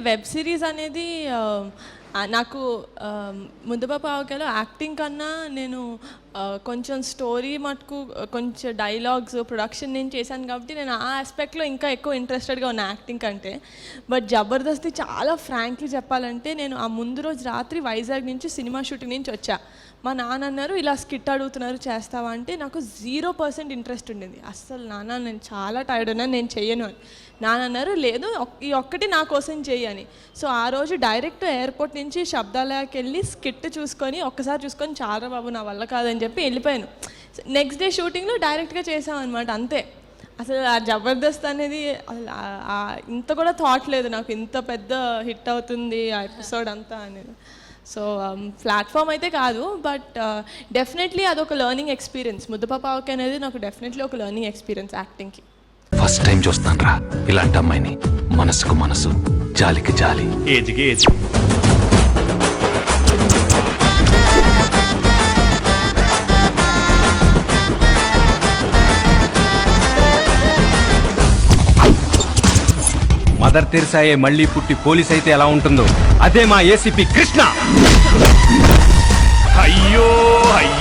Web series అనేది నాకు ముద్దపప్పు ఆవకాయలో యాక్టింగ్ కన్నా నేను కొంచెం స్టోరీ మటుకు కొంచెం డైలాగ్స్ ప్రొడక్షన్ నేను చేశాను కాబట్టి నేను ఆ ఆస్పెక్ట్లో ఇంకా ఎక్కువ ఇంట్రెస్టెడ్గా ఉన్నా యాక్టింగ్ కంటే. బట్ జబర్దస్త్ చాలా ఫ్రాంక్లీ చెప్పాలంటే నేను ఆ ముందు రోజు రాత్రి వైజాగ్ నుంచి సినిమా షూటింగ్ నుంచి వచ్చా. మా నాన్న అన్నారు ఇలా స్కిట్ అడుగుతున్నారు చేస్తావా అంటే నాకు 0% ఇంట్రెస్ట్ ఉండింది. అస్సలు నాన్న నేను చాలా టైర్డ్ ఉన్నాను నేను చెయ్యను అని. నాన్న అన్నారు లేదు ఈ ఒక్కటి నా కోసం చెయ్యని. సో ఆ రోజు డైరెక్ట్ ఎయిర్పోర్ట్ నుంచి శబ్దాలయాకి వెళ్ళి స్కిట్ చూసుకొని ఒక్కసారి చూసుకొని చాలా బాబు నా వల్ల కాదని చెప్పి వెళ్ళిపోయాను. నెక్స్ట్ డే షూటింగ్లో డైరెక్ట్గా చేసామన్నమాట అంతే. అసలు ఆ జబర్దస్త్ అనేది ఇంత కూడా థాట్ లేదు నాకు ఇంత పెద్ద హిట్ అవుతుంది ఆ ఎపిసోడ్ అంతా అనేది. సో ప్లాట్ఫామ్ అయితే కాదు బట్ డెఫినెట్లీ అదొక లెర్నింగ్ ఎక్స్పీరియన్స్. ముద్దపప్పు ఆవకాయ అనేది నాకు డెఫినెట్లీ ఒక లెర్నింగ్ ఎక్స్పీరియన్స్ యాక్టింగ్కి. ఫస్ట్ టైం చూస్తాను రా ఇలాంటి అమ్మాయిని. మనసుకు మనసు, జాలికి జాలి, ఏజ్కి ఏజ్. మదర్ తెరిసాయే మళ్ళీ పుట్టి పోలీస్ అయితే ఎలా ఉంటుందో అదే మా ఏసీపీ కృష్ణ. అయ్యో